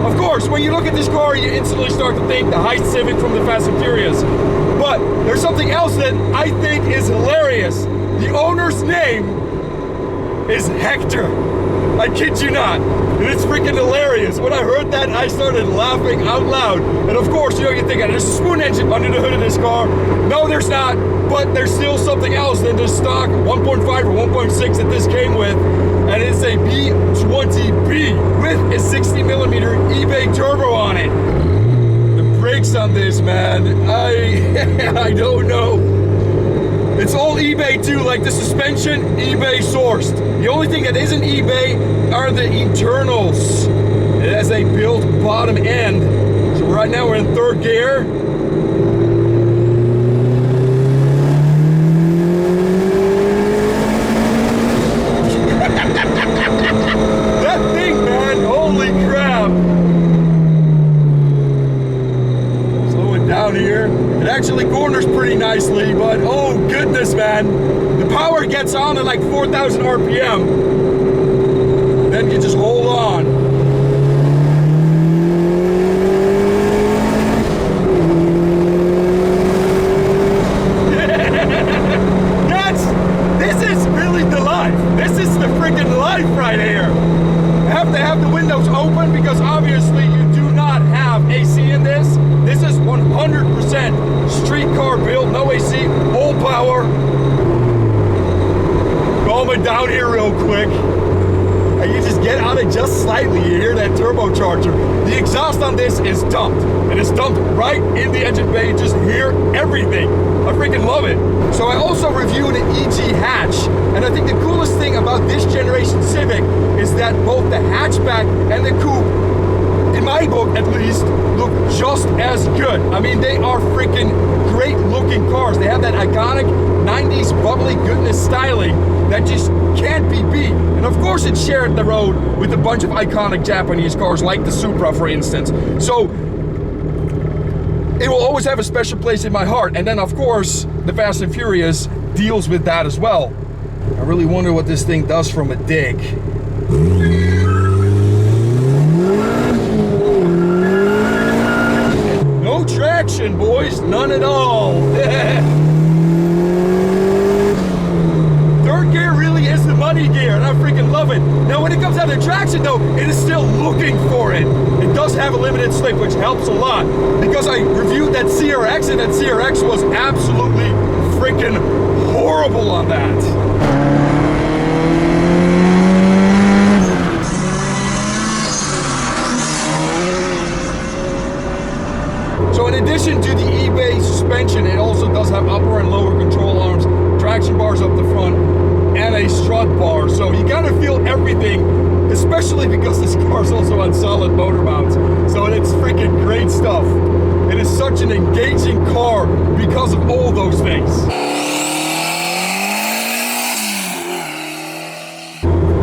Of course, when you look at this car, you instantly start to think the heist Civic from the Fast and Furious. But there's something else that I think is hilarious. The owner's name is Hector. I kid you not. And it's freaking hilarious. When I heard that, I started laughing out loud. And of course, you know, you think there's a spoon engine under the hood of this car. No, there's not. But there's still something else than the stock 1.5 or 1.6 that this came with. And it's a B20B with a 60 millimeter eBay turbo on it. The brakes on this, man, I don't know. It's all eBay too, like the suspension, eBay sourced. The only thing that isn't eBay are the internals. It has a built bottom end. So right now we're in third gear. That thing, man, holy crap. Slowing down here. It actually corners pretty nicely, but oh goodness, man. The power gets on at like 4,000 RPM. Then you just hold on. This is really the life. This is the freaking life right here. I have to have the windows open because obviously you do not have AC in this. This is 100% street car build, no AC, all power. Calming down here real quick. And you just get out of just slightly, you hear that turbocharger. The exhaust on this is dumped. And it's dumped right in the engine bay. You just hear everything. I freaking love it. So I also reviewed an EG hatch. And I think the coolest thing about this generation Civic is that both the hatchback and the coupe, in my book at least, look just as good. I mean, they are freaking great looking cars. They have that iconic 90s bubbly goodness styling that just can't be beat. And of course it shared the road with a bunch of iconic Japanese cars like the Supra, for instance. So it will always have a special place in my heart. And then of course the Fast and Furious deals with that as well. I really wonder what this thing does from a dig. No traction, boys, none at all. Third gear really is the money gear, and I freaking love it. Now, when it comes down to traction, though, it is still looking for it. It does have a limited slip, which helps a lot, because I reviewed that CRX, and that CRX was absolutely freaking horrible on that. So in addition to the eBay suspension, it also does have upper and lower control arms, traction bars up the front, and a strut bar. So you gotta feel everything, especially because this car is also on solid motor mounts. So it's freaking great stuff. It is such an engaging car because of all those things.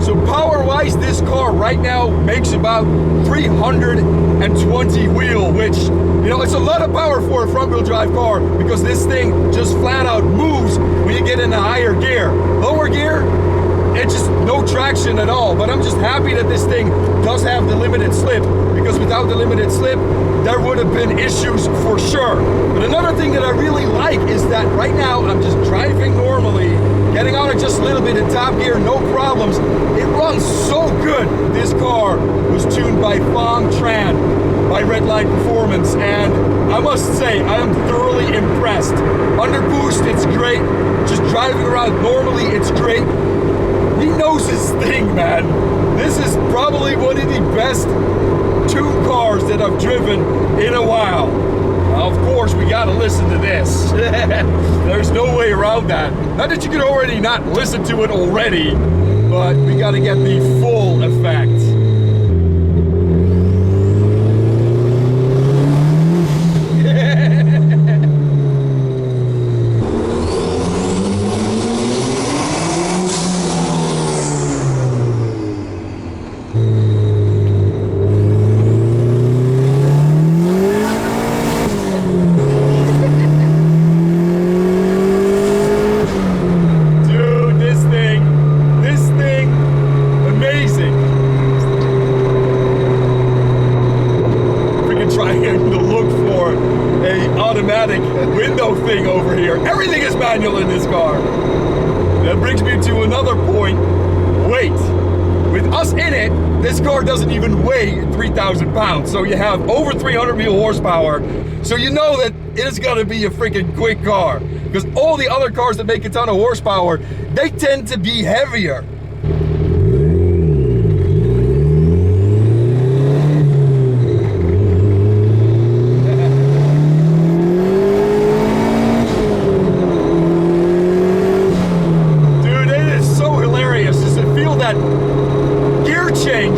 So power-wise, this car right now makes about 320 wheel, which, you know, it's a lot of power for a front-wheel drive car because this thing just flat out moves when you get in a higher gear. Lower gear, it's just no traction at all. But I'm just happy that this thing does have the limited slip, because without the limited slip, there would have been issues for sure. But another thing that I really like is that right now I'm just driving normally, getting out of just a little bit in top gear, no problems. It runs so good. This car was tuned by Fong Tran, by Redline Performance, and I must say, I am thoroughly impressed. Under boost, it's great. Just driving around normally, it's great. He knows his thing, man. This is probably one of the best tuned cars that I've driven in a while. Now, of course, we gotta listen to this. There's no way around that. Not that you can already not listen to it already, but we gotta get the full effect. Dude, this thing, amazing. manual in this car. That brings me to another point. Weight. With us in it, this car doesn't even weigh 3,000 pounds. So you have over 300 wheel horsepower. So you know that it is gonna be a freaking quick car. Because all the other cars that make a ton of horsepower, they tend to be heavier.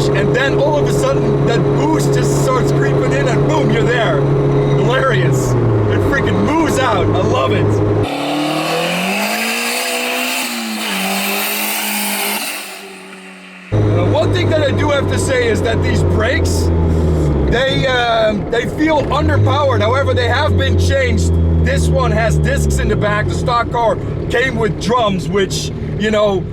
And then all of a sudden that boost just starts creeping in and boom, you're there. Hilarious. It freaking moves out. I love it. One thing that I do have to say is that these brakes, they feel underpowered. However, they have been changed. This one has discs in the back. The stock car came with drums, which, you know,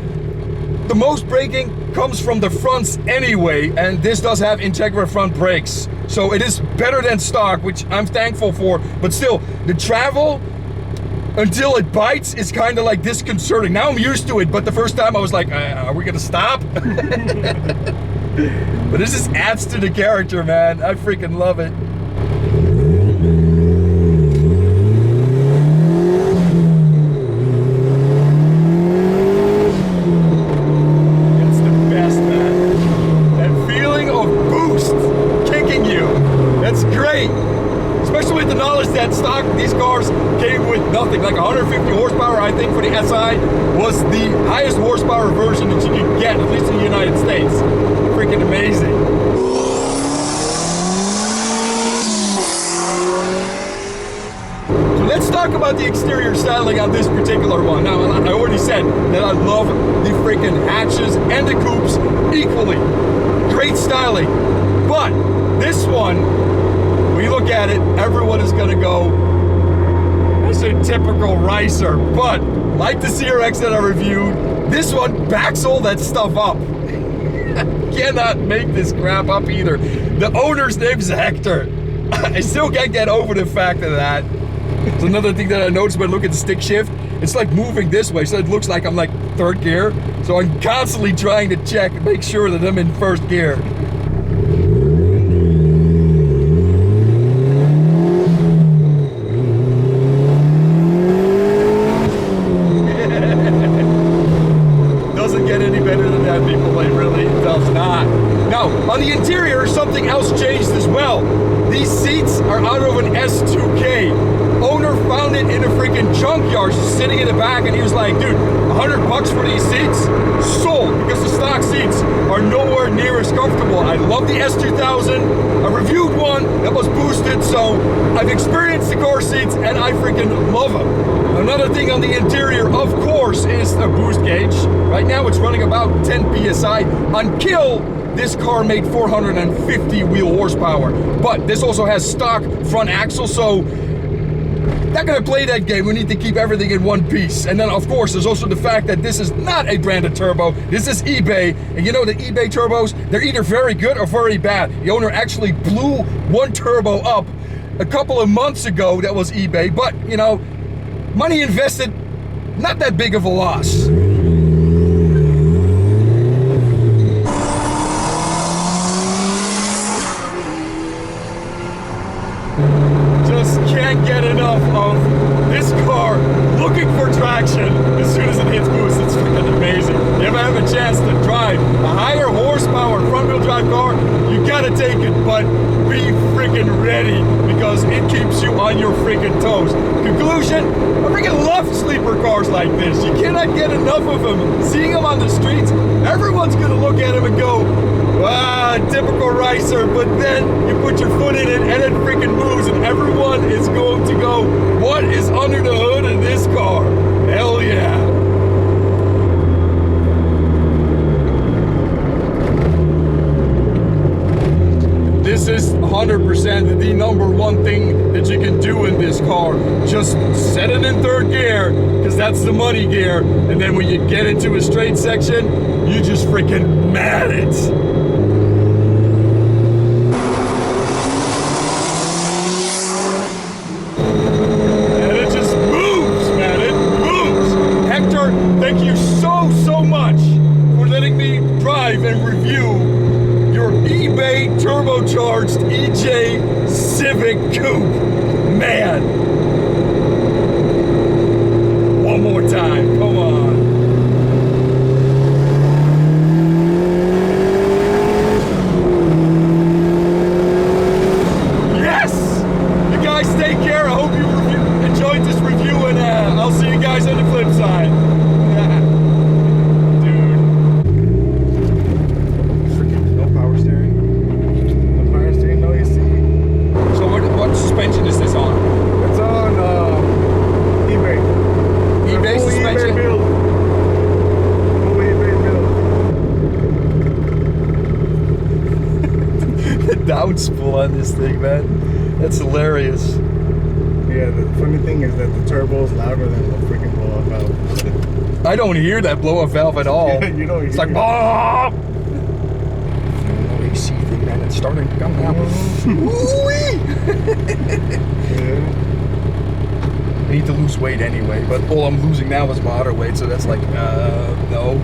the most braking comes from the fronts anyway, and this does have Integra front brakes. So it is better than stock, which I'm thankful for, but still, the travel until it bites is kind of like disconcerting. Now I'm used to it, but the first time I was like, are we gonna stop? But this just adds to the character, man. I freaking love it. That stock, these cars came with nothing, like 150 horsepower. I think for the SI was the highest horsepower version that you can get, at least in the United States. Freaking amazing. So let's talk about the exterior styling on this particular one. Now, I already said that I love the freaking hatches and the coupes equally. Great styling. But this one, when you look at it, everyone is gonna go, that's a typical racer. But like the CRX that I reviewed, this one backs all that stuff up. Cannot make this crap up either. The owner's name is Hector. I still can't get over the fact of that. It's another thing that I noticed when I look at the stick shift. It's like moving this way, so it looks like I'm like third gear. So I'm constantly trying to check and make sure that I'm in first gear. On the interior, something else changed as well. These seats are out of an S2K. Owner found it in a freaking junkyard, sitting in the back, and he was like, dude, $100 for these seats? Sold, because the stock seats are nowhere near as comfortable. I love the S2000. I reviewed one that was boosted, so I've experienced the car seats, and I freaking love them. Another thing on the interior, of course, is a boost gauge. Right now, it's running about 10 PSI. On kill, this car made 450 wheel horsepower, but this also has stock front axle, so not gonna play that game. We need to keep everything in one piece. And then of course, there's also the fact that this is not a branded turbo. This is eBay, and you know the eBay turbos, they're either very good or very bad. The owner actually blew one turbo up a couple of months ago that was eBay, but you know, money invested, not that big of a loss. Just can't get enough of this car looking for traction as soon as it hits boost. It's freaking amazing. If I have a chance to drive a higher horsepower front-wheel drive car, you gotta take it, but be freaking ready because it keeps you on your freaking toes. Conclusion, I freaking love sleeper cars like this. You cannot get enough of them. Seeing them on the streets, everyone's gonna look at them and go, wow, typical racer, but then you put your foot in it and it freaking moves and everyone is going to go, what is under the hood of this car? Hell yeah. This is 100% the number one thing that you can do in this car. Just set it in third gear, because that's the money gear. And then when you get into a straight section, you just freaking man it. And it just moves, man. It moves. eBay turbocharged EJ Civic Coupe. Man. One more time. Come on. Yes! You guys take care. I hope you enjoyed this review, and I'll see you guys on the flip side. Suspension is this on? It's on eBay. eBay suspension? eBay build. Full eBay build. The downspool on this thing, man. That's hilarious. Yeah, the funny thing is that the turbo is louder than the freaking blow-off valve. I don't hear that blow-off valve at all. Yeah, you don't. It's like, oh! AC thing, man. It's starting to come now. Ooh-wee! Yeah. I need to lose weight anyway, but all I'm losing now is water weight, so that's like, no.